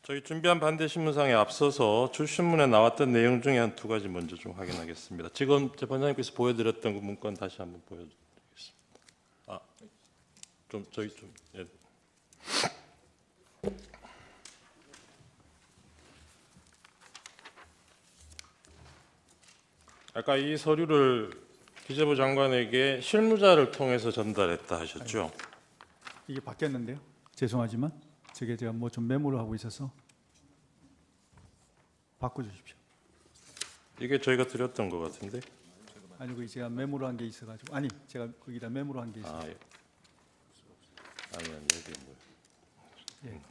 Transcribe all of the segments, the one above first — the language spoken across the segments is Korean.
저희 준비한 반대 신문상에 앞서서 주신문에 나왔던 내용 중에 한 두 가지 먼저 좀 확인하겠습니다. 지금 재판장님께서 보여드렸던 그 문건 다시 한번 보여드리겠습니다. 예. 아까 이 서류를 기재부 장관에게 실무자를 통해서 전달했다 하셨죠? 이게 바뀌었는데요. 죄송하지만 저게 제가 뭐 좀 메모를 하고 있어서 바꿔주십시오. 이게 저희가 드렸던 것 같은데. 아니고 제가 메모를 한 게 있어가지고 제가 거기다 메모를 한 게 있어요. 예. 아니요, 여기 뭐. 예.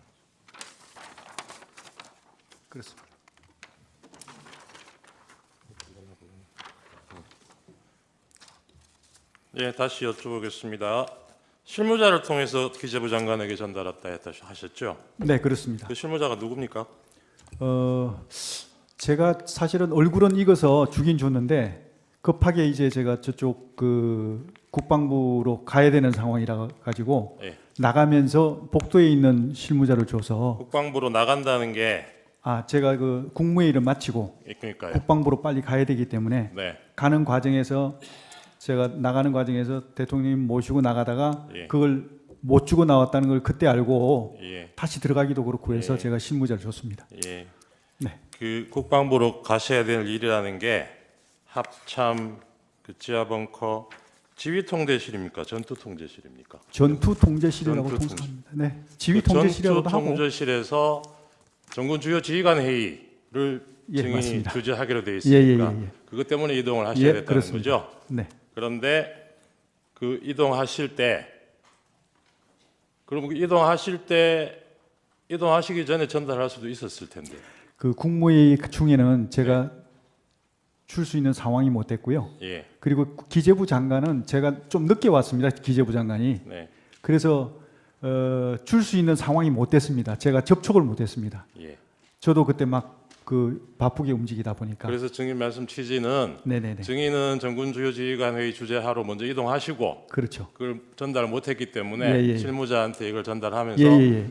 그렇습니다. 예, 다시 여쭤보겠습니다. 실무자를 통해서 기재부 장관에게 전달했다 하셨죠? 네, 그렇습니다. 그 실무자가 누굽니까? 제가 사실은 얼굴은 익어서 주긴 줬는데 급하게 이제 제가 저쪽 그 국방부로 가야 되는 상황이라 가지고 예. 나가면서 복도에 있는 실무자를 줘서 국방부로 나간다는 게 제가 그 국무회의를 마치고 그러니까요. 국방부로 빨리 가야 되기 때문에 네. 가는 과정에서 제가 나가는 과정에서 대통령님 모시고 나가다가 예. 그걸 못 주고 나왔다는 걸 그때 알고 예. 다시 들어가기도 그렇고 해서 예. 제가 실무자를 줬습니다. 예. 네. 그 국방부로 가셔야 될 일이라는 게 합참, 그 지하 벙커, 지휘 통제실입니까? 전투 통제실입니까? 전투 통제실이라고 전투 통칭합니다. 네. 지휘 통제실이라고도 전투 하고. 통제실에서 전군 주요 지휘관 회의를 예, 증인이 맞습니다. 주재하기로 되어 있으니까 예. 그것 때문에 이동을 하셔야 예, 됐다는 그렇습니다. 거죠. 네. 그런데 그 이동하실 때, 그럼 그 이동하시기 전에 전달할 수도 있었을 텐데. 그 국무회의 중에는 제가 줄 수 있는 상황이 못 됐고요. 예, 그리고 기재부 장관은 제가 좀 늦게 왔습니다. 기재부 장관이. 네, 그래서 줄 수 있는 상황이 못 됐습니다. 제가 접촉을 못 했습니다. 예. 저도 그때 막 그 바쁘게 움직이다 보니까. 그래서 증인 말씀 취지는 네네네. 증인은 전군 주요 지휘관 회의 주재하러 먼저 이동하시고 그렇죠. 그걸 전달 못했기 때문에 예. 실무자한테 이걸 전달하면서 예.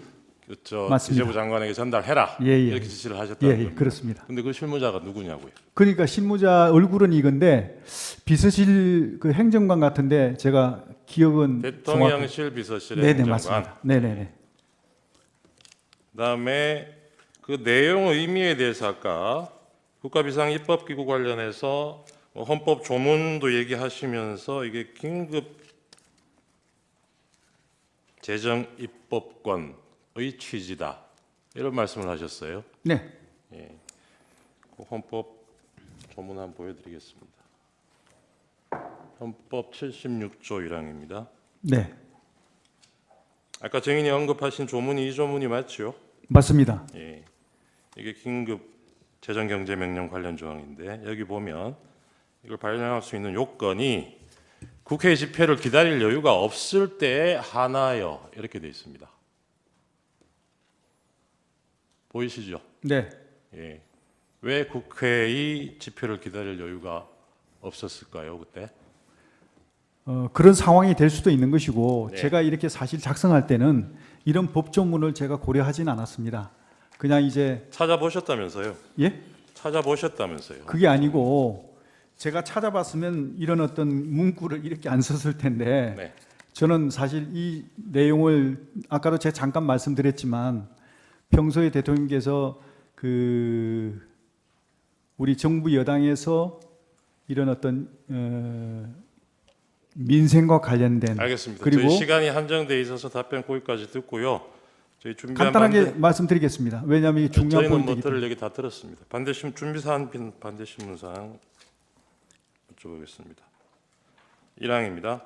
저 맞습니다. 기재부 장관에게 전달해라 예. 이렇게 지시를 하셨다는 겁니다. 그렇습니다. 근데 그 실무자가 누구냐고요? 그러니까 실무자 얼굴은 이건데 비서실 그 행정관 같은데 제가 기억은 대통령실 비서실의 네네 행정관. 맞습니다. 네네네. 그다음에 그 내용 의미에 대해서 아까 국가비상입법기구 관련해서 뭐 헌법 조문도 얘기하시면서 이게 긴급 재정 입법권의 취지다 이런 말씀을 하셨어요. 네. 예. 그 헌법 조문 한번 보여드리겠습니다. 헌법 76조 1항입니다. 네. 아까 증인이 언급하신 조문이 이 조문이 맞죠? 맞습니다. 예. 이게 긴급 재정경제명령 관련 조항인데 여기 보면 이걸 발령할 수 있는 요건이 국회 집회를 기다릴 여유가 없을 때에 하나여 이렇게 되어 있습니다. 보이시죠? 네. 예. 왜 국회의 집회를 기다릴 여유가 없었을까요, 그때? 그런 상황이 될 수도 있는 것이고 네. 제가 이렇게 사실 작성할 때는 이런 법조문을 제가 고려하진 않았습니다. 그냥 이제 찾아보셨다면서요? 예? 찾아보셨다면서요? 그게 아니고 제가 찾아봤으면 이런 어떤 문구를 이렇게 안 썼을 텐데 네. 저는 사실 이 내용을 아까도 제가 잠깐 말씀드렸지만 평소에 대통령께서 그 우리 정부 여당에서 이런 어떤 민생과 관련된 알겠습니다. 그리고 저희 시간이 한정돼 있어서 답변 거기까지 듣고요. 저희 준비한 간단하게 말씀드리겠습니다. 왜냐하면 이게 중요한 저희는 뭐 포인트이기 때문에. 들을 얘기 다 들었습니다. 반대신 준비사안 반대신문사항 여쭤보겠습니다. 1항입니다.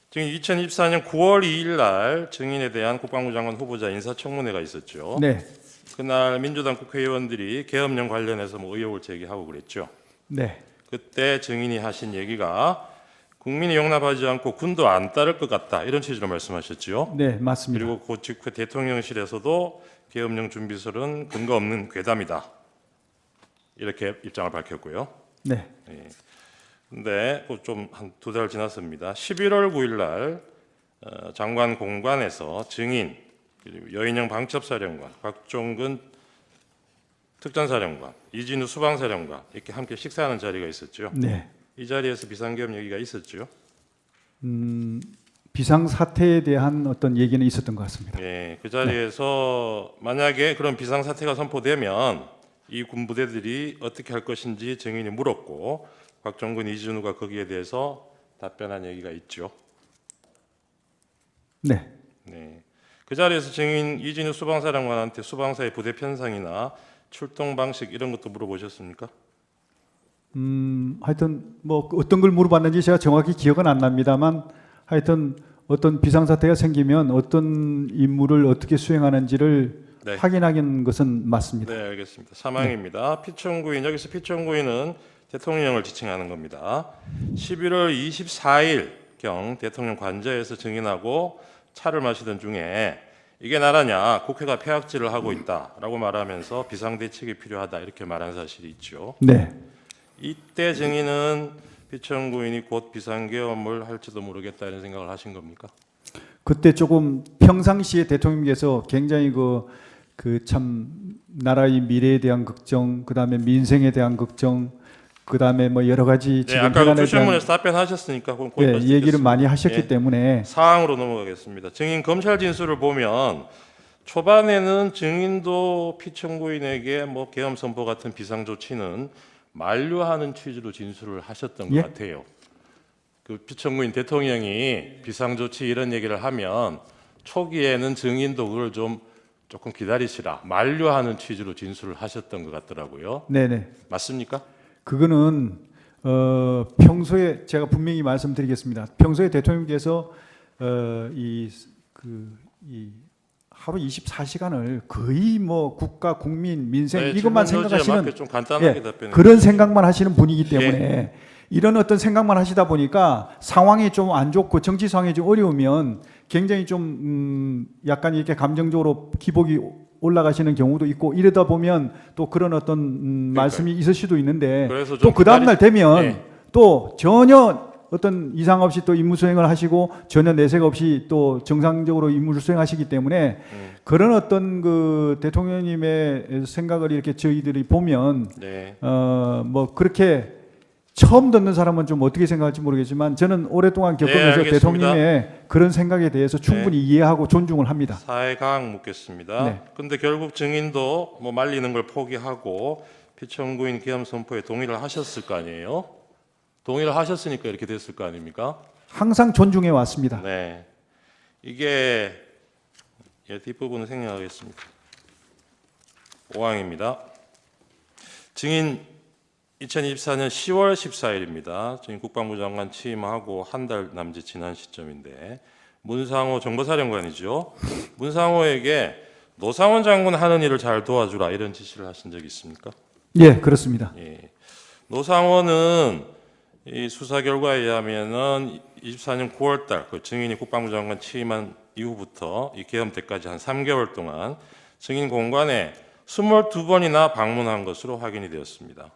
지금 2024년 9월 2일 날 증인에 대한 국방부 장관 후보자 인사청문회가 있었죠. 네, 그날 민주당 국회의원들이 계엄령 관련해서 뭐 의혹을 제기하고 그랬죠. 네, 그때 증인이 하신 얘기가 국민이 용납하지 않고 군도 안 따를 것 같다 이런 취지로 말씀하셨지요. 네, 맞습니다. 그리고 그 직후에 대통령실에서도 계엄령 준비설은 근거 없는 괴담이다 이렇게 입장을 밝혔고요. 네, 근데 좀 한 두 달 지났습니다. 11월 9일 날 장관 공관에서 증인 그리고 여인영 방첩사령관, 박종근 특전사령관, 이진우 수방사령관 이렇게 함께 식사하는 자리가 있었죠. 네. 이 자리에서 비상계엄 얘기가 있었죠. 비상 사태에 대한 어떤 얘기는 있었던 것 같습니다. 예, 그 자리에서 만약에 그런 비상 사태가 선포되면 이 군부대들이 어떻게 할 것인지 증인이 물었고 박종근, 이진우가 거기에 대해서 답변한 얘기가 있죠. 네. 네. 그 자리에서 증인 이진우 수방사령관한테 수방사의 부대 편성이나 출동 방식 이런 것도 물어보셨습니까? 하여튼 뭐 어떤 걸 물어봤는지 제가 정확히 기억은 안 납니다만 하여튼 어떤 비상사태가 생기면 어떤 임무를 어떻게 수행하는지를 네. 확인하는 것은 맞습니다. 네, 알겠습니다. 사망입니다. 피청구인 여기서 피청구인은 대통령을 지칭하는 겁니다. 11월 24일경 대통령 관저에서 증인하고 차를 마시던 중에 이게 나라냐 국회가 폐악질을 하고 있다라고 말하면서 비상대책이 필요하다 이렇게 말한 사실이 있죠. 네. 이때 증인은 피청구인이 곧 비상계엄을 할지도 모르겠다 이런 생각을 하신 겁니까? 그때 조금 평상시에 대통령께서 굉장히 그 참 나라의 미래에 대한 걱정, 그다음에 민생에 대한 걱정, 그다음에 뭐 여러 가지 네, 지금 아까 현안에 대한 주실문에서 답변하셨으니까 그럼 예, 거기까지 얘기를 듣겠습니다. 많이 하셨기 예. 때문에 사항으로 넘어가겠습니다. 증인 검찰 진술을 보면 초반에는 증인도 피청구인에게 뭐 계엄 선포 같은 비상 조치는 만류하는 취지로 진술을 하셨던 예? 것 같아요. 그 피청구인 대통령이 비상 조치 이런 얘기를 하면 초기에는 증인도 그걸 조금 기다리시라 만류하는 취지로 진술을 하셨던 것 같더라고요. 네네. 맞습니까? 그거는 평소에 제가 분명히 말씀드리겠습니다. 평소에 대통령께서 이 하루 24시간을 거의 뭐 국가, 국민, 민생 네, 이것만 질문 요지에 생각하시는 맞게 좀 간단하게 예, 답변해 그런 주십시오. 생각만 하시는 분이기 때문에 이런 어떤 생각만 하시다 보니까 상황이 좀 안 좋고 정치 상황이 좀 어려우면 굉장히 좀 약간 이렇게 감정적으로 기복이 올라가시는 경우도 있고 이러다 보면 또 그런 어떤 말씀이 있을 수도 있는데 그래서 좀 또 그 다음 날 되면 네. 또 전혀 어떤 이상 없이 또 임무 수행을 하시고 전혀 내색 없이 또 정상적으로 임무를 수행하시기 때문에 그런 어떤 그 대통령님의 생각을 이렇게 저희들이 보면 네. 뭐 그렇게 처음 듣는 사람은 좀 어떻게 생각할지 모르겠지만 저는 오랫동안 겪으면서 알겠습니다. 대통령의 그런 생각에 대해서 충분히 이해하고 존중을 합니다. 사회강 묻겠습니다. 네. 근데 결국 증인도 뭐 말리는 걸 포기하고 피청구인 계엄 선포에 동의를 하셨을 거 아니에요? 동의를 하셨으니까 이렇게 됐을 거 아닙니까? 항상 존중해 왔습니다. 네. 이게 뒷부분을 생략하겠습니다. 5항입니다. 증인 2024년 10월 14일입니다. 증인 국방부 장관 취임하고 한 달 남짓 지난 시점인데 문상호 정보사령관이죠. 문상호에게 노상원 장군 하는 일을 잘 도와주라 이런 지시를 하신 적이 있습니까? 예, 그렇습니다. 예. 노상원은 이 수사 결과에 의하면은 24년 9월달 그 증인이 국방부 장관 취임한 이후부터 이 계엄 때까지 한 3개월 동안 증인 공관에 22번이나 방문한 것으로 확인이 되었습니다.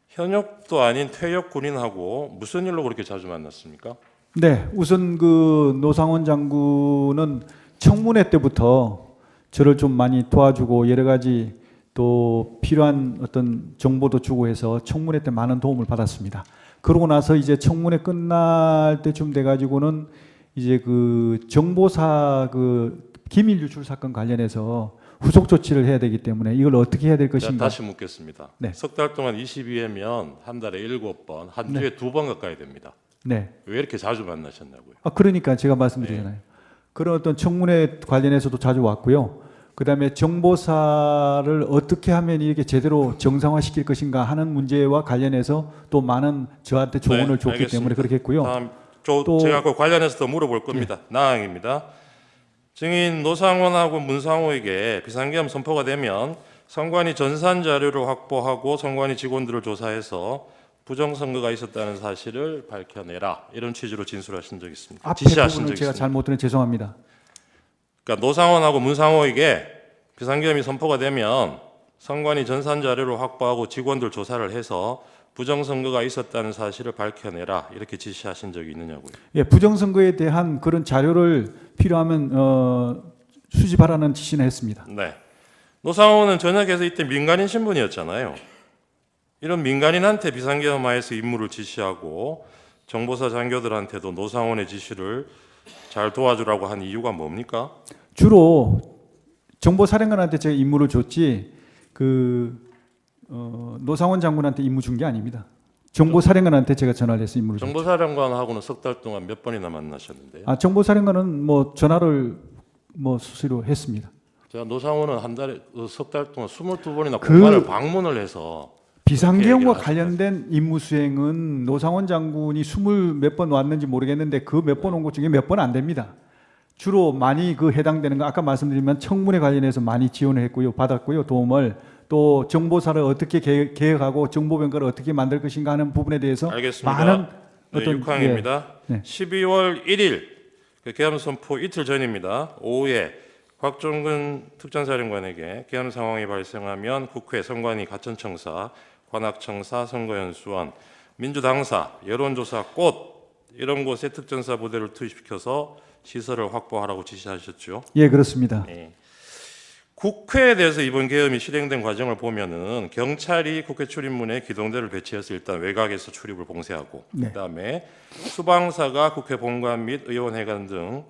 현역도 아닌 퇴역 군인하고 무슨 일로 그렇게 자주 만났습니까? 네, 우선 그 노상원 장군은 청문회 때부터 저를 좀 많이 도와주고 여러 가지 또 필요한 어떤 정보도 주고 해서 청문회 때 많은 도움을 받았습니다. 그러고 나서 이제 청문회 끝날 때쯤 돼가지고는 이제 그 정보사 그 기밀 유출 사건 관련해서 후속 조치를 해야 되기 때문에 이걸 어떻게 해야 될 자, 것인가. 다시 묻겠습니다. 네. 석 달 동안 22회면 한 달에 7번, 한 주에 2번 가까이 됩니다. 네. 왜 이렇게 자주 만나셨냐고요? 그러니까 제가 말씀드리잖아요. 그런 어떤 청문회 관련해서도 자주 왔고요. 그다음에 정보사를 어떻게 하면 이렇게 제대로 정상화시킬 것인가 하는 문제와 관련해서 또 많은 저한테 조언을 줬기 알겠습니다. 때문에 그렇게 했고요. 다음 또- 제가 그 관련해서 더 물어볼 겁니다. 나항입니다. 증인 노상원하고 문상호에게 비상계엄 선포가 되면 선관위 전산 자료를 확보하고 선관위 직원들을 조사해서 부정선거가 있었다는 사실을 밝혀내라 이런 취지로 진술하신 적 있습니다. 앞에 지시하신 부분을 적 제가 있습니다. 잘못 들은 죄송합니다. 그러니까 노상원하고 문상호에게 비상계엄이 선포가 되면 선관위 전산 자료를 확보하고 직원들 조사를 해서 부정선거가 있었다는 사실을 밝혀내라 이렇게 지시하신 적이 있느냐고요. 예, 부정선거에 대한 그런 자료를 필요하면 수집하라는 지시는 했습니다. 네. 노상원은 전역에서 이때 민간인 신분이었잖아요. 이런 민간인한테 비상계엄하에서 임무를 지시하고 정보사 장교들한테도 노상원의 지시를 잘 도와주라고 한 이유가 뭡니까? 주로 정보사령관한테 제가 임무를 줬지 노상원 장군한테 임무 준 게 아닙니다. 정보사령관한테 제가 전화를 해서 임무를 줬죠. 정보사령관하고는 석 달 동안 몇 번이나 만나셨는데요. 정보사령관은 뭐 전화를 뭐 수시로 했습니다. 제가 노상원은 한 달에 석 달 동안 22번이나 공간을 방문을 해서 비상계엄과 그렇게 관련된 임무 수행은 노상원 장군이 20몇 번 왔는지 모르겠는데 그 몇 번 온 것 중에 몇 번 안 됩니다. 주로 많이 해당되는 거 아까 말씀드리면 청문회 관련해서 많이 지원을 했고요, 받았고요, 도움을 또 정보사를 어떻게 개혁하고 정보병가를 어떻게 만들 것인가 하는 부분에 대해서 알겠습니다. 많은 네, 6항입니다. 네. 12월 1일 계엄 선포 이틀 전입니다. 오후에 곽종근 특전사령관에게 계엄 상황이 발생하면 국회, 선관위, 가천청사, 관악청사, 선거연수원, 민주당사, 여론조사 꽃 이런 곳에 특전사 부대를 투입시켜서 시설을 확보하라고 지시하셨죠. 예, 그렇습니다. 네. 국회에 대해서 이번 계엄이 실행된 과정을 보면은 경찰이 국회 출입문에 기동대를 배치해서 일단 외곽에서 출입을 봉쇄하고 네. 그다음에 수방사가 국회 본관 및 의원회관 등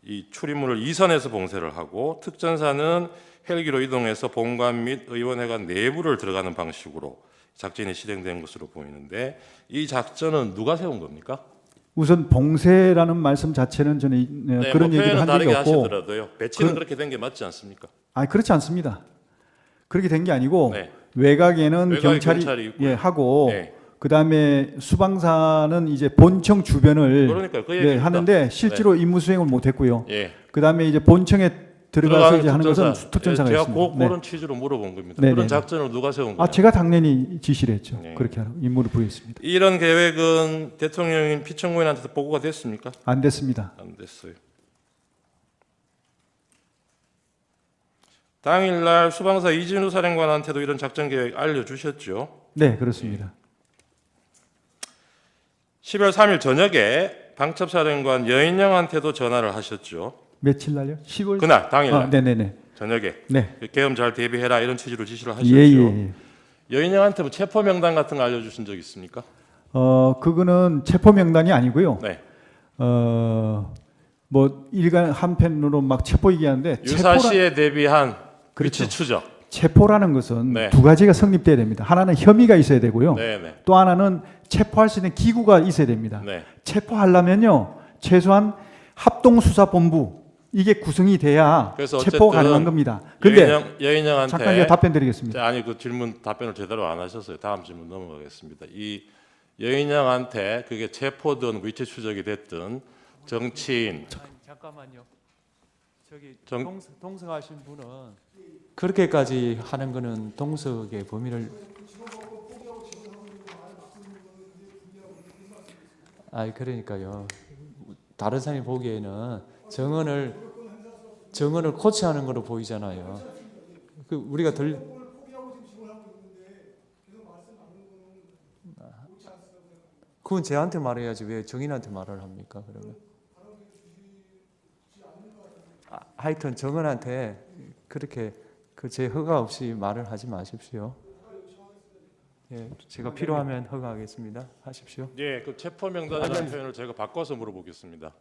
이 출입문을 이선해서 봉쇄를 하고 특전사는 헬기로 이동해서 본관 및 의원회관 내부를 들어가는 방식으로 작전이 실행된 것으로 보이는데 이 작전은 누가 세운 겁니까? 우선 봉쇄라는 말씀 자체는 저는 네, 그런 뭐 얘기를 한 적이 다르게 없고 하시더라도요. 배치는 그렇게 된 게 맞지 않습니까? 그렇지 않습니다. 그렇게 된 게 아니고 네. 외곽에는 외곽에 경찰이 경찰이 있고요. 하고 네. 그다음에 수방사는 이제 본청 주변을 그러니까요. 그 얘기입니다. 하는데 실제로 임무 수행을 못 했고요. 예. 그다음에 이제 본청에 들어가서 이제 하는 것은 특전사가 제가 있습니다. 그런 취지로 물어본 겁니다. 네, 그런 네. 작전을 누가 세운 거예요? 제가 당연히 지시를 했죠. 네. 그렇게 하라고 임무를 부여했습니다. 이런 계획은 대통령인 피청구인한테도 보고가 됐습니까? 안 됐습니다. 안 됐어요. 당일날 수방사 이진우 사령관한테도 이런 작전 계획 알려주셨죠. 네, 그렇습니다. 10월 3일 저녁에 방첩사령관 여인영한테도 전화를 하셨죠. 며칠 날요? 10월 그날 당일날 네네네. 저녁에 네. 계엄 잘 대비해라 이런 취지로 지시를 하셨죠. 예. 여인영한테 뭐 체포 명단 같은 거 알려주신 적 있습니까? 그거는 체포 명단이 아니고요. 네. 뭐 일간 한편으로 막 체포 얘기하는데 유사시에 대비한 그렇죠. 위치 추적. 체포라는 것은 네. 두 가지가 성립돼야 됩니다. 하나는 혐의가 있어야 되고요. 네네. 또 하나는 체포할 수 있는 기구가 있어야 됩니다. 네. 체포하려면요 최소한 합동수사본부 이게 구성이 돼야 그래서 체포가 어쨌든 가능한 겁니다. 근데 여인영한테 잠깐 제가 답변드리겠습니다. 아니 그 질문 답변을 제대로 안 하셨어요. 다음 질문 넘어가겠습니다. 이 여인영한테 그게 체포든 위치 추적이 됐든 정치인 잠깐만요. 저기 정- 동석하신 분은 그렇게까지 하는 거는 동석의 범위를 그러니까요. 다른 사람이 보기에는 정언을 코치하는 거로 보이잖아요. 그 우리가 그건 쟤한테 말해야지 왜 정인한테 말을 합니까? 그러면 하여튼 정은한테 그렇게 제 허가 없이 말을 하지 마십시오. 예, 제가 필요하면 허가하겠습니다. 하십시오. 예, 그 체포 명단이라는 표현을 제가 바꿔서 물어보겠습니다.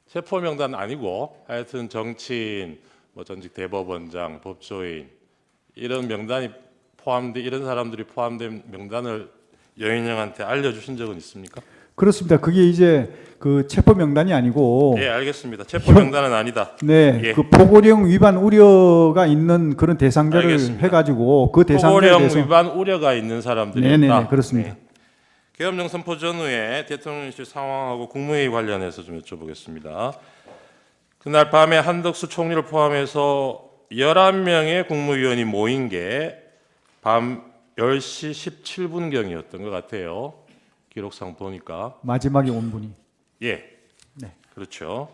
체포 명단 아니고 하여튼 정치인, 뭐 전직 대법원장, 법조인 이런 명단이 포함된 이런 사람들이 포함된 명단을 여인영한테 알려주신 적은 있습니까? 그렇습니다. 그게 이제 그 체포 명단이 아니고 예, 알겠습니다. 체포 명단은 아니다. 네, 예. 그 포고령 위반 우려가 있는 그런 대상자를 알겠습니다. 해가지고 그 대상자에 포고령 대해서 위반 우려가 있는 사람들이다. 네네네 그렇습니다. 계엄령 선포 전후에 대통령실 상황하고 국무회의 관련해서 좀 여쭤보겠습니다. 그날 밤에 한덕수 총리를 포함해서 11명의 국무위원이 모인 게 밤 10시 17분경이었던 것 같아요. 기록상 보니까. 마지막에 온 분이 예. 네. 그렇죠.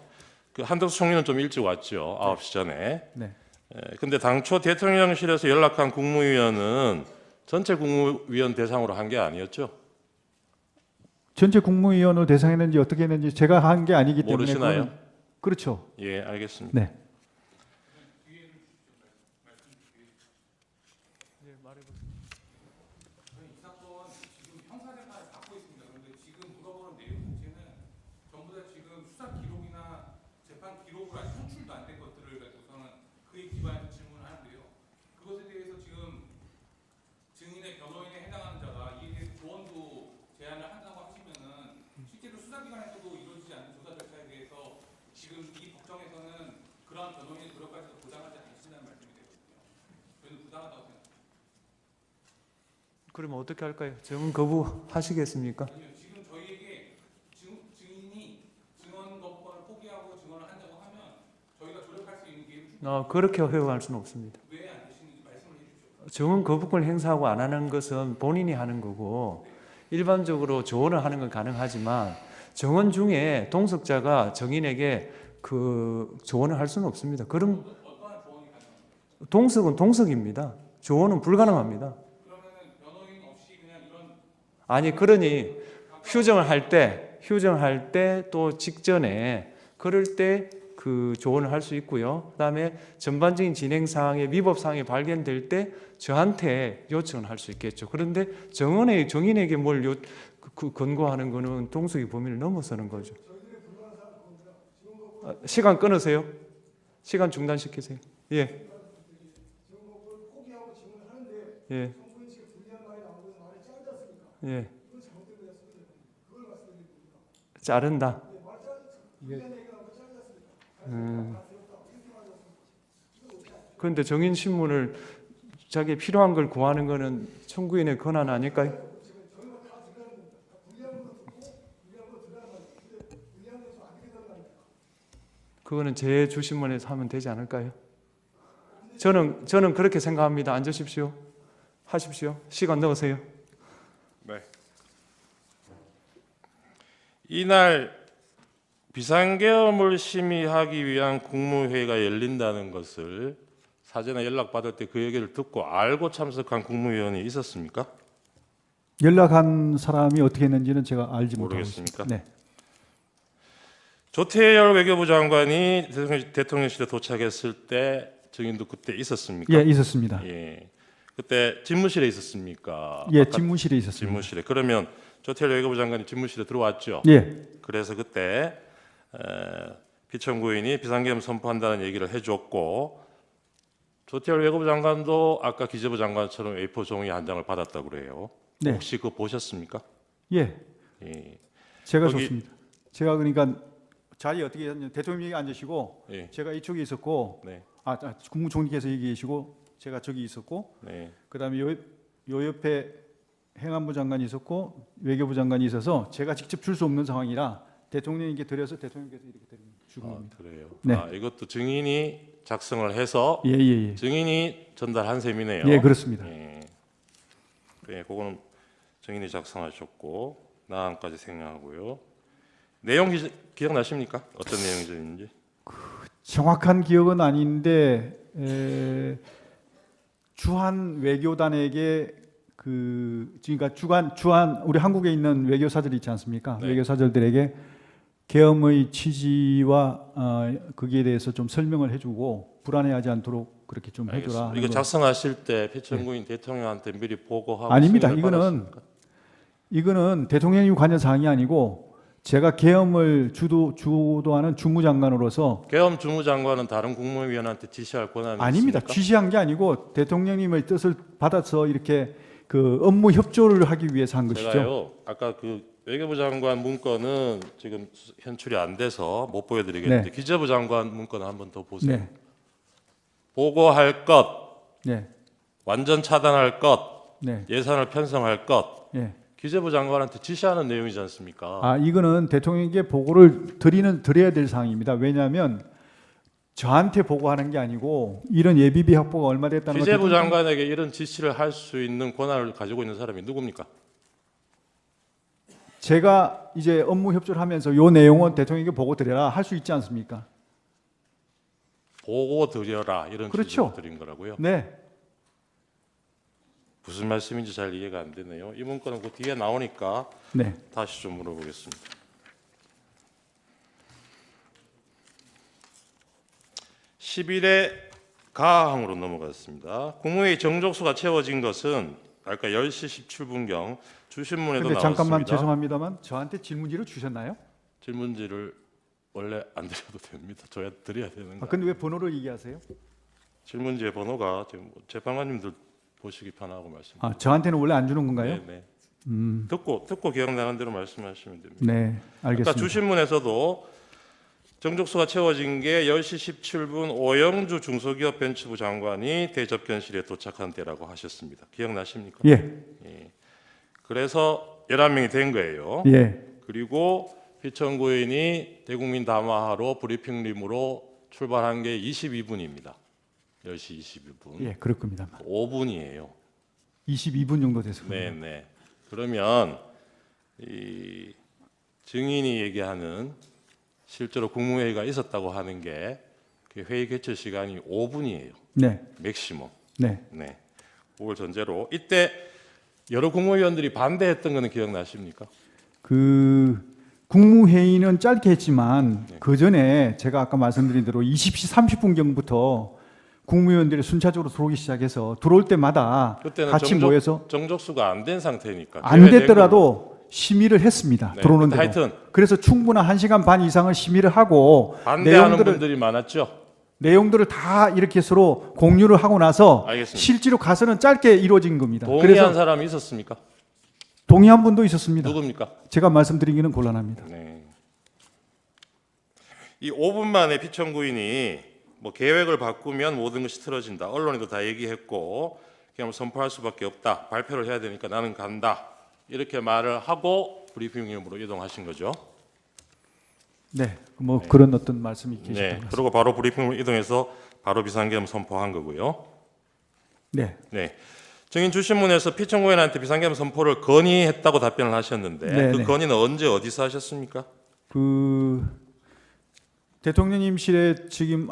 그 한덕수 총리는 좀 일찍 왔죠. 9시 전에. 네. 근데 당초 대통령실에서 연락한 국무위원은 전체 국무위원 대상으로 한 게 아니었죠. 전체 국무위원을 대상했는지 어떻게 했는지 제가 한 게 아니기 때문에 모르시나요? 그거는 그렇죠. 예, 알겠습니다. 네. 저희 이 사건 지금 형사재판을 받고 있습니다. 그런데 지금 물어보는 내용 자체는 전부 다 지금 수사 기록이나 재판 기록으로 아직 송출도 안 된 것들을 가지고서는 그에 기반해서 질문을 하는데요. 그것에 대해서 지금 증인의 변호인에 해당하는 자가 이에 대해서 조언도 제안을 한다고 하시면은 실제로 수사기관에서도 이루어지지 않는 조사 절차에 대해서 지금 이 법정에서는 그러한 변호인의 노력까지도 보장하지 않으신다는 말씀이 되거든요. 저희는 부당하다고 생각합니다. 그러면 어떻게 할까요? 증언 거부하시겠습니까? 아니요, 지금 저희에게 증인이 증언 거부권을 포기하고 증언을 한다고 하면 저희가 조력할 수 있는 게 그렇게 허용할 수는 없습니다. 왜 안 되시는지 말씀을 해주십시오. 증언 거부권을 행사하고 안 하는 것은 본인이 하는 거고 일반적으로 조언을 하는 건 가능하지만 증언 중에 동석자가 증인에게 그 조언을 할 수는 없습니다. 그럼 어떠한 조언이 가능합니까? 동석은 동석입니다. 조언은 불가능합니다. 그러면은 변호인 없이 그냥 이런 아니 그러니 휴정을 할 때 또 직전에 그럴 때 그 조언을 할 수 있고요. 그다음에 전반적인 진행 사항에 위법 사항이 발견될 때 저한테 요청을 할 수 있겠죠. 그런데 정인에게 뭘 권고하는 거는 동석의 범위를 넘어서는 거죠. 시간 끊으세요. 시간 중단시키세요. 예. 예. 예. 자른다. 그런데 정인 신문을 자기 필요한 걸 구하는 거는 청구인의 권한 아닐까요? 그거는 제 주신문에서 하면 되지 않을까요? 저는 그렇게 생각합니다. 앉으십시오. 하십시오. 시간 넣으세요. 네. 이날 비상계엄을 심의하기 위한 국무회의가 열린다는 것을 사전에 연락받을 때 그 얘기를 듣고 알고 참석한 국무위원이 있었습니까? 연락한 사람이 어떻게 했는지는 제가 알지 못하고 모르겠습니까? 있습니다. 네. 조태열 외교부 장관이 대통령실에 도착했을 때 증인도 그때 있었습니까? 예, 있었습니다. 예. 그때 집무실에 있었습니까? 예, 바깥 집무실에 있었습니다. 집무실에. 그러면 조태열 외교부 장관이 집무실에 들어왔죠. 예, 그래서 그때 피청구인이 비상계엄 선포한다는 얘기를 해줬고 조태열 외교부 장관도 아까 기재부 장관처럼 A4 종이 한 장을 받았다고 그래요. 네. 혹시 그거 보셨습니까? 예, 예. 제가 거기- 좋습니다. 제가 그러니까 자리 어떻게 했냐면 대통령이 앉으시고 예. 제가 이쪽에 있었고 네. 국무총리께서 여기 계시고 제가 저기 있었고 네. 그다음에 요 옆에 행안부 장관이 있었고 외교부 장관이 있어서 제가 직접 줄 수 없는 상황이라 대통령에게 드려서 대통령께서 이렇게 주는 아, 겁니다. 그래요. 네. 아, 이것도 증인이 작성을 해서 예, 예, 예. 증인이 전달한 셈이네요. 예, 그렇습니다. 예. 네, 그거는 증인이 작성하셨고 나안까지 생략하고요. 내용 기억나십니까? 어떤 내용이었는지? 정확한 기억은 아닌데 주한 외교단에게 그러니까 주한 우리 한국에 있는 외교사들 있지 않습니까? 네. 외교사들에게 계엄의 취지와 거기에 대해서 좀 설명을 해주고 불안해하지 않도록 그렇게 좀 해줘라. 알겠습니다. 하는 이거 거. 작성하실 때 피청구인 대통령한테 미리 보고하고 아닙니다. 승인을 받았습니까? 이거는 대통령이 관여 사항이 아니고 제가 계엄을 주도하는 주무장관으로서 계엄 주무장관은 다른 국무위원한테 지시할 권한이 아닙니다. 있습니까? 지시한 게 아니고 대통령님의 뜻을 받아서 이렇게 그 업무 협조를 하기 위해서 한 것이죠. 제가요 아까 그 외교부 장관 문건은 지금 현출이 안 돼서 못 보여드리겠는데 네. 기재부 장관 문건을 한 번 더 보세요. 네, 보고할 것, 네, 완전 차단할 것, 네, 예산을 편성할 것, 네. 기재부 장관한테 지시하는 내용이지 않습니까? 아 이거는 대통령에게 보고를 드려야 될 사항입니다. 왜냐하면 저한테 보고하는 게 아니고 이런 예비비 확보가 얼마 됐다는 기재부 걸 장관에게 이런 지시를 할 수 있는 권한을 가지고 있는 사람이 누굽니까? 제가 이제 업무 협조를 하면서 요 내용은 대통령에게 보고 드려라 할 수 있지 않습니까? 보고 드려라 이런 그렇죠. 지시를 드린 거라고요. 네, 무슨 말씀인지 잘 이해가 안 되네요. 이 문건은 그 뒤에 나오니까 네. 다시 좀 물어보겠습니다. 10일에 가항으로 넘어갔습니다. 국무회의 정족수가 채워진 것은 아까 10시 17분경 주신문에도 근데 나왔습니다. 잠깐만 죄송합니다만 저한테 질문지를 주셨나요? 질문지를 원래 안 드려도 됩니다. 저야 드려야 되는 거. 근데 왜 번호를 얘기하세요? 질문지의 번호가 지금 뭐 재판관님들 보시기 편하고 말씀드립니다. 저한테는 원래 안 주는 건가요? 네, 네. 듣고 기억나는 대로 말씀하시면 됩니다. 네, 알겠습니다. 아까 주신문에서도 정족수가 채워진 게 10시 17분 오영주 중소기업 벤처부 장관이 대접견실에 도착한 때라고 하셨습니다. 기억나십니까? 예, 그래서 11명이 된 거예요. 예, 그리고 피청구인이 대국민 담화하러 브리핑림으로 출발한 게 22분입니다. 10시 21분. 예, 그럴 겁니다. 5분이에요. 22분 정도 돼서. 네, 네. 그러면 이 증인이 얘기하는 실제로 국무회의가 있었다고 하는 게 그 회의 개최 시간이 5분이에요. 네, 맥시멈. 네. 네. 그걸 전제로 이때 여러 국무위원들이 반대했던 거는 기억나십니까? 그 국무회의는 짧게 했지만 네. 그 전에 제가 아까 말씀드린 대로 20시 30분경부터 국무위원들이 순차적으로 들어오기 시작해서 들어올 때마다 그때는 같이 모여서 정족수가 안 된 상태니까 안 제외된 됐더라도 심의를 했습니다. 네, 들어오는 근데 대로. 하여튼 그래서 충분한 1시간 반 이상을 심의를 하고 반대하는 분들이 많았죠. 내용들을 다 이렇게 서로 공유를 하고 나서 알겠습니다. 실제로 가서는 짧게 이루어진 겁니다. 동의한 그래서 사람이 있었습니까? 동의한 분도 있었습니다. 누굽니까? 제가 말씀드리기는 곤란합니다. 네. 이 5분 만에 피청구인이 뭐 계획을 바꾸면 모든 것이 틀어진다. 언론에도 다 얘기했고 그냥 선포할 수밖에 없다. 발표를 해야 되니까 나는 간다. 이렇게 말을 하고 브리핑룸으로 이동하신 거죠. 네, 뭐 그런 어떤 말씀이 계셨던 네. 것 같습니다. 그리고 바로 브리핑룸으로 이동해서 바로 비상계엄 선포한 거고요. 네, 네. 증인 주신문에서 피청구인한테 비상계엄 선포를 건의했다고 답변을 하셨는데 네, 그 네. 건의는 언제 어디서 하셨습니까? 그 대통령님실에 지금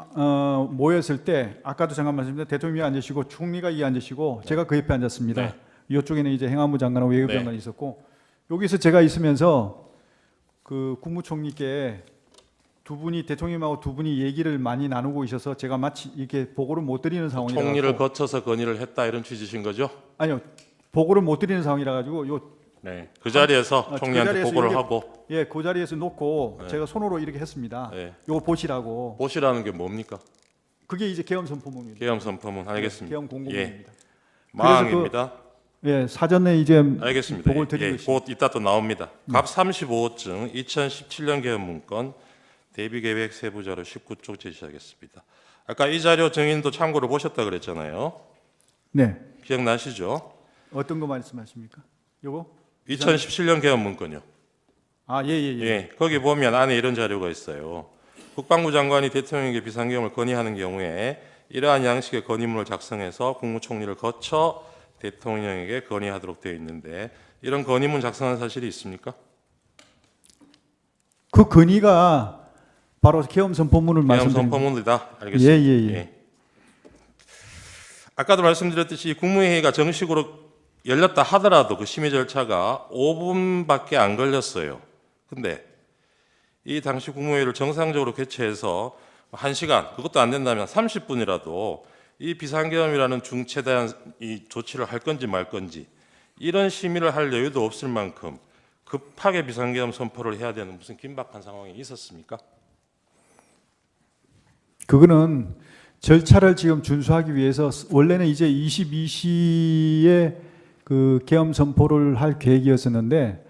모였을 때 아까도 잠깐 말씀드렸는데 대통령이 앉으시고 총리가 이 앉으시고 제가 그 옆에 앉았습니다. 네. 이쪽에는 이제 행안부 장관하고 외교부 네. 장관이 있었고 여기서 제가 있으면서 그 국무총리께 두 분이 대통령님하고 두 분이 얘기를 많이 나누고 있어서 제가 마치 이렇게 보고를 못 드리는 상황이라 총리를 가지고 거쳐서 건의를 했다 이런 취지신 거죠? 아니요 보고를 못 드리는 상황이라 가지고 요 네. 그 자리에서 그 총리한테 자리에서 보고를 이렇게 하고 예, 그 자리에서 놓고 네. 제가 손으로 이렇게 했습니다. 네. 요거 보시라고. 보시라는 게 뭡니까? 그게 이제 계엄 선포문입니다. 계엄 선포문 알겠습니다. 계엄 공고문입니다. 마항입니다. 예, 사전에 이제 알겠습니다. 보고를 드린 예, 것이. 곧 이따 또 나옵니다. 갑 35호증 2017년 계엄 문건 대비 계획 세부 자료 19쪽 제시하겠습니다. 아까 이 자료 증인도 참고로 보셨다 그랬잖아요. 네. 기억나시죠? 어떤 거 말씀하십니까? 요거? 2017년 계엄 문건요. 아, 예, 예, 예. 예, 거기 보면 안에 이런 자료가 있어요. 국방부 장관이 대통령에게 비상계엄을 건의하는 경우에 이러한 양식의 건의문을 작성해서 국무총리를 거쳐 대통령에게 건의하도록 되어 있는데 이런 건의문 작성한 사실이 있습니까? 그 건의가 바로 계엄 선포문을 계엄 말씀드립니다. 선포문이다. 알겠습니다. 예, 예, 예. 아까도 말씀드렸듯이 국무회의가 정식으로 열렸다 하더라도 그 심의 절차가 5분밖에 안 걸렸어요. 근데 이 당시 국무회의를 정상적으로 개최해서 1시간, 그것도 안 된다면 30분이라도 이 비상계엄이라는 중체대한 이 조치를 할 건지 말 건지 이런 심의를 할 여유도 없을 만큼 급하게 비상계엄 선포를 해야 되는 무슨 긴박한 상황이 있었습니까? 그거는 절차를 지금 준수하기 위해서 원래는 이제 22시에 그 계엄 선포를 할 계획이었었는데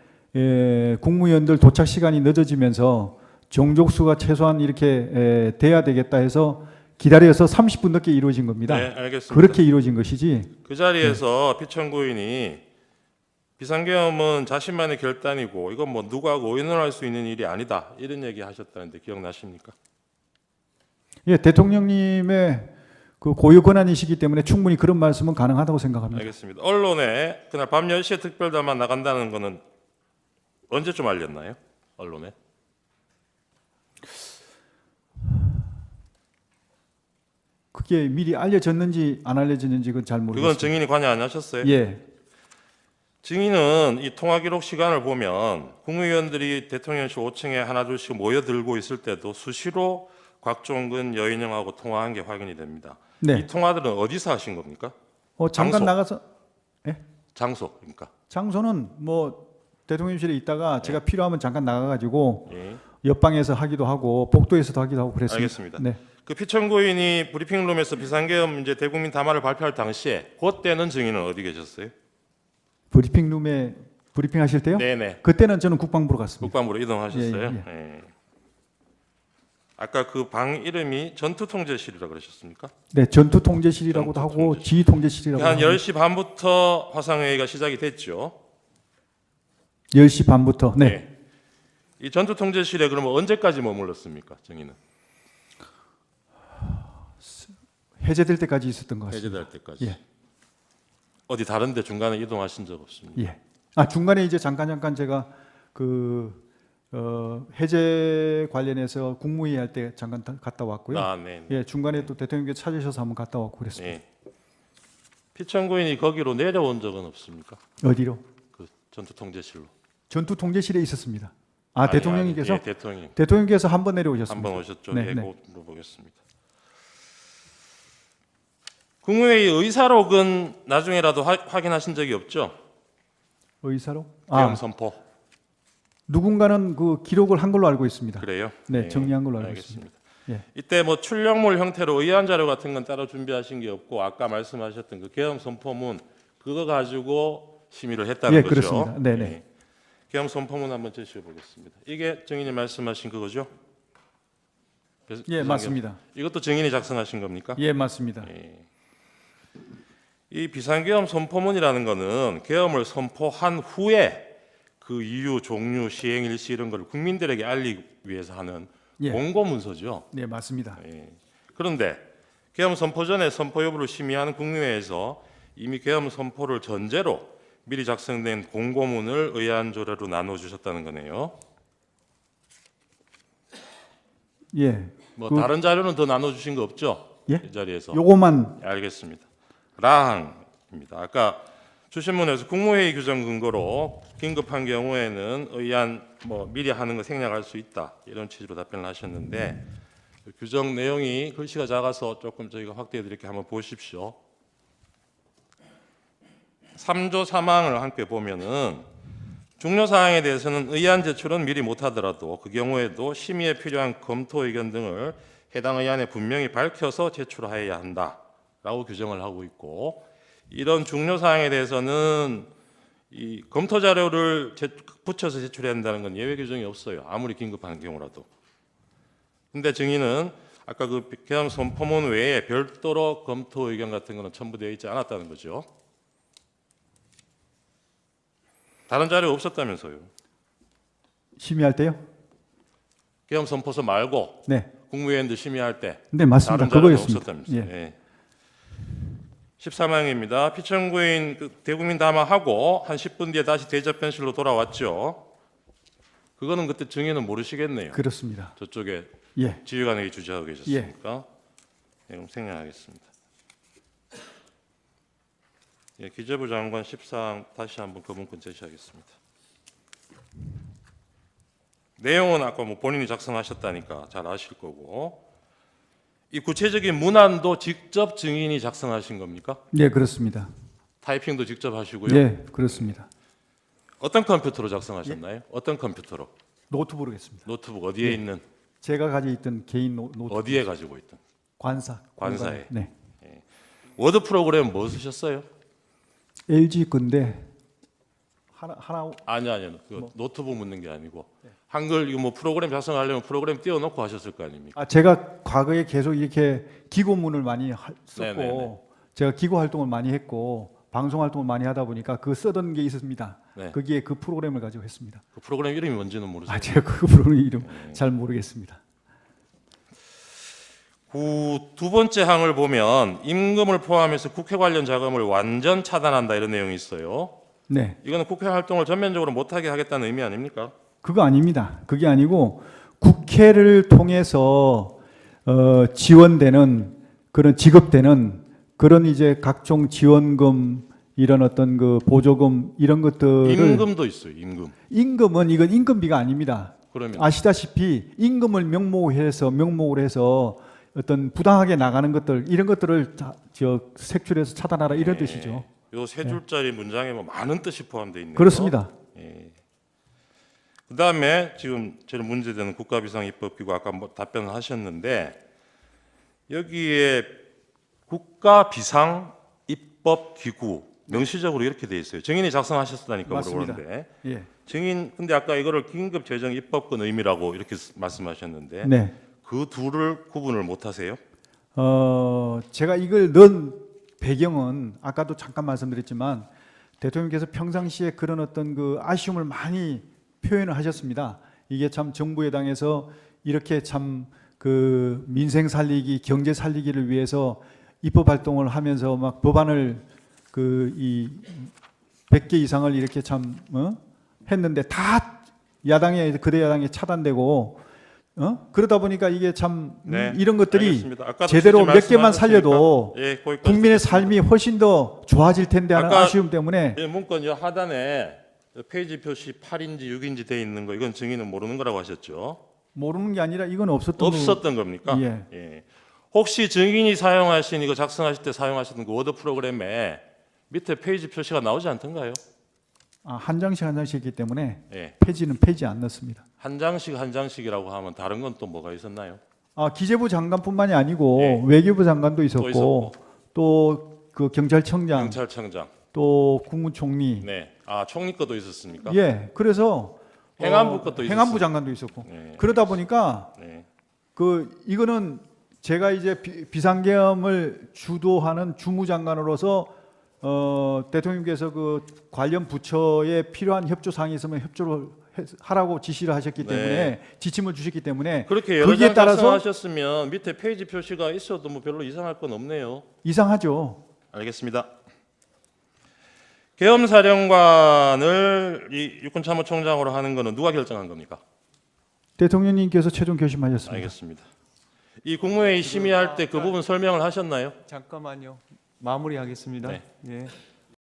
국무위원들 도착 시간이 늦어지면서 정족수가 최소한 이렇게 돼야 되겠다 해서 기다려서 30분 늦게 이루어진 겁니다. 네, 알겠습니다. 그렇게 이루어진 것이지. 그 자리에서 피청구인이 비상계엄은 자신만의 결단이고 이건 뭐 누구하고 의논할 수 있는 일이 아니다 이런 얘기 하셨다는데 기억나십니까? 예, 대통령님의 그 고유 권한이시기 때문에 충분히 그런 말씀은 가능하다고 생각합니다. 알겠습니다. 언론에 그날 밤 10시에 특별담화 나간다는 거는 언제쯤 알렸나요? 언론에? 그게 미리 알려졌는지 안 알려졌는지 그건 잘 그건 모르겠습니다. 증인이 관여 안 하셨어요? 예, 증인은 이 통화 기록 시간을 보면 국무위원들이 대통령실 5층에 하나 둘씩 모여들고 있을 때도 수시로 곽종근 여인영하고 통화한 게 확인이 됩니다. 네. 이 통화들은 어디서 하신 겁니까? 잠깐 장소. 나가서 장소 그러니까. 장소는 뭐 대통령실에 있다가 제가 필요하면 잠깐 나가가지고 예. 옆방에서 하기도 하고 복도에서도 하기도 하고 그랬습니다. 알겠습니다. 네. 그 피천고인이 브리핑룸에서 비상계엄 이제 대국민 담화를 발표할 당시에 그때는 증인은 어디 계셨어요? 브리핑룸에 브리핑 하실 때요? 네네. 그때는 저는 국방부로 갔습니다. 국방부로 이동하셨어요. 예, 예. 아까 그 방 이름이 전투통제실이라 그러셨습니까? 네, 전투통제실이라고도 하고 전투통제실. 지휘통제실이라고 한 하고 10시 반부터 화상회의가 시작이 됐죠. 10시 반부터 네. 네. 이 전투통제실에 그러면 언제까지 머물렀습니까, 증인은? 해제될 때까지 있었던 것 같습니다. 해제될 때까지. 예. 어디 다른데 중간에 이동하신 적 없습니까? 예. 중간에 이제 잠깐 제가 해제 관련해서 국무회의 할 때 잠깐 갔다 왔고요. 아, 네. 예, 중간에 또 대통령께서 찾으셔서 한번 갔다 왔고 그랬습니다. 네. 피천고인이 거기로 내려온 적은 없습니까? 어디로? 그 전투통제실로. 전투통제실에 있었습니다. 아니, 대통령님께서 아니, 예, 대통령 대통령께서 한 번 내려오셨습니다. 한번 오셨죠. 네, 예, 네. 꼭 물어보겠습니다. 국무회의 의사록은 나중에라도 확인하신 적이 없죠? 의사로? 계엄 선포. 누군가는 그 기록을 한 걸로 알고 있습니다. 그래요? 네, 정리한 걸로 알고 알겠습니다. 예. 이때 뭐 출력물 형태로 의안 자료 같은 건 따로 준비하신 게 없고 아까 말씀하셨던 그 계엄 선포문 그거 가지고 심의를 했다는 예, 거죠. 그렇습니다. 네네. 예. 계엄 선포문 한번 제시해 보겠습니다. 이게 증인이 말씀하신 그거죠? 예, 맞습니다. 이것도 증인이 작성하신 겁니까? 예, 맞습니다. 예. 이 비상계엄 선포문이라는 거는 계엄을 선포한 후에 그 이유, 종류, 시행 일시 이런 걸 국민들에게 알리기 위해서 하는 예. 공고 문서죠. 네, 맞습니다. 예. 그런데 계엄 선포 전에 선포 여부를 심의하는 국무회에서 이미 계엄 선포를 전제로 미리 작성된 공고문을 의안 조례로 나눠 주셨다는 거네요. 예. 뭐 그- 다른 자료는 더 나눠 주신 거 없죠? 예? 이 자리에서. 요거만 알겠습니다. 라항입니다. 아까 주신문에서 국무회의 규정 근거로 긴급한 경우에는 의안 뭐 미리 하는 거 생략할 수 있다 이런 취지로 답변을 하셨는데 그 규정 내용이 글씨가 작아서 조금 저희가 확대해 드릴게 한번 보십시오. 3조 3항을 함께 보면은 중요 사항에 대해서는 의안 제출은 미리 못하더라도 그 경우에도 심의에 필요한 검토 의견 등을 해당 의안에 분명히 밝혀서 제출하여야 한다라고 규정을 하고 있고 이런 중요 사항에 대해서는 이 검토 자료를 붙여서 제출해야 한다는 건 예외 규정이 없어요. 아무리 긴급한 경우라도. 근데 증인은 아까 그 계엄 선포문 외에 별도로 검토 의견 같은 거는 첨부되어 있지 않았다는 거죠. 다른 자료 없었다면서요. 심의할 때요? 계엄 선포서 말고 네. 국무위원들 심의할 때 네, 맞습니다. 다른 자료는 그거였습니다. 없었다면서요. 예. 예. 13항입니다. 피천구인 그 대국민 담화하고 한 10분 뒤에 다시 대접변실로 돌아왔죠. 그거는 그때 증인은 모르시겠네요. 그렇습니다. 저쪽에 예. 지휘관에게 주재하고 계셨으니까. 예, 그럼 생략하겠습니다. 예, 기재부 장관 14항 다시 한번 그 문건 제시하겠습니다. 내용은 아까 뭐 본인이 작성하셨다니까 잘 아실 거고 이 구체적인 문안도 직접 증인이 작성하신 겁니까? 네, 그렇습니다. 타이핑도 직접 하시고요. 네, 그렇습니다. 어떤 컴퓨터로 작성하셨나요? 어떤 컴퓨터로? 노트북으로 했습니다. 노트북 어디에 있는? 제가 가지고 있던 개인 노트북. 어디에 가지고 있던? 관사에. 관사에. 네. 워드 프로그램 뭐 쓰셨어요? LG 건데 하나 아니요. 그 노트북 묻는 게 아니고 한글 이거 뭐 프로그램 작성하려면 프로그램 띄워놓고 하셨을 거 아닙니까? 제가 과거에 계속 이렇게 기고문을 많이 썼고 네네네. 제가 기고 활동을 많이 했고 방송 활동을 많이 하다 보니까 그 쓰던 게 있었습니다. 네. 거기에 그 프로그램을 가지고 했습니다. 그 프로그램 이름이 뭔지는 모르세요? 제가 그 프로그램 이름 잘 모르겠습니다. 두 번째 항을 보면 임금을 포함해서 국회 관련 자금을 완전 차단한다 이런 내용이 있어요. 네, 이거는 국회 활동을 전면적으로 못하게 하겠다는 의미 아닙니까? 그거 아닙니다. 그게 아니고 국회를 통해서 지원되는 그런 지급되는 그런 이제 각종 지원금 이런 어떤 그 보조금 이런 것들을 임금도 있어요. 임금. 임금은 이건 임금비가 아닙니다. 그러면 아시다시피 임금을 명목으로 해서 어떤 부당하게 나가는 것들 이런 것들을 색출해서 차단하라 이런 뜻이죠. 요 세 줄짜리 문장에 뭐 많은 뜻이 포함되어 있네요. 그렇습니다. 예. 그다음에 지금 저는 문제되는 국가비상입법기구 아까 뭐 답변을 하셨는데 여기에 국가비상입법기구 명시적으로 이렇게 돼 있어요. 증인이 작성하셨다니까 맞습니다. 물어보는데 예. 증인 근데 아까 이거를 긴급재정입법권 의미라고 이렇게 말씀하셨는데 네. 그 둘을 구분을 못 하세요? 제가 이걸 넣은 배경은 아까도 잠깐 말씀드렸지만 대통령께서 평상시에 그런 어떤 그 아쉬움을 많이 표현을 하셨습니다. 이게 참 정부 여당에서 이렇게 참 그 민생 살리기, 경제 살리기를 위해서 입법 활동을 하면서 막 법안을 그 이 100개 이상을 이렇게 참 했는데 다 거대 야당에 차단되고 그러다 보니까 이게 참 네, 이런 것들이 알겠습니다. 아까도 제대로 취지 몇 개만 말씀하셨으니까, 살려도 예, 거기까지 국민의 듣겠습니다. 삶이 훨씬 더 좋아질 텐데 하는 아까 아쉬움 때문에 예, 문건 요 하단에 페이지 표시 8인지 6인지 돼 있는 거 이건 증인은 모르는 거라고 하셨죠? 모르는 게 아니라 이건 없었던 겁니까? 예. 예. 혹시 증인이 사용하신 이거 작성하실 때 사용하셨던 그 워드 프로그램에 밑에 페이지 표시가 나오지 않던가요? 한 장씩 한 장씩 있기 때문에 예. 페이지 안 넣습니다. 한 장씩이라고 하면 다른 건 또 뭐가 있었나요? 기재부 장관뿐만이 아니고 예. 외교부 장관도 있었고. 있었고 또 그 경찰청장 경찰청장. 또 국무총리 네. 총리 것도 있었습니까? 예 그래서 행안부 것도 행안부 있었어요. 장관도 있었고 네. 그러다 보니까 네. 이거는 제가 이제 비상계엄을 주도하는 주무장관으로서 대통령께서 그 관련 부처에 필요한 협조 사항이 있으면 협조를 하라고 지시를 하셨기 때문에 네. 지침을 주셨기 때문에 그렇게 여러 거기에 장 따라서 작성하셨으면 밑에 페이지 표시가 있어도 뭐 별로 이상할 건 없네요. 이상하죠. 알겠습니다. 계엄사령관을 이 육군참모총장으로 하는 거는 누가 결정한 겁니까? 대통령님께서 최종 결심하셨습니다. 알겠습니다. 이 국무회의 심의할 때 그 부분 설명을 하셨나요? 잠깐만요. 마무리하겠습니다. 네. 예.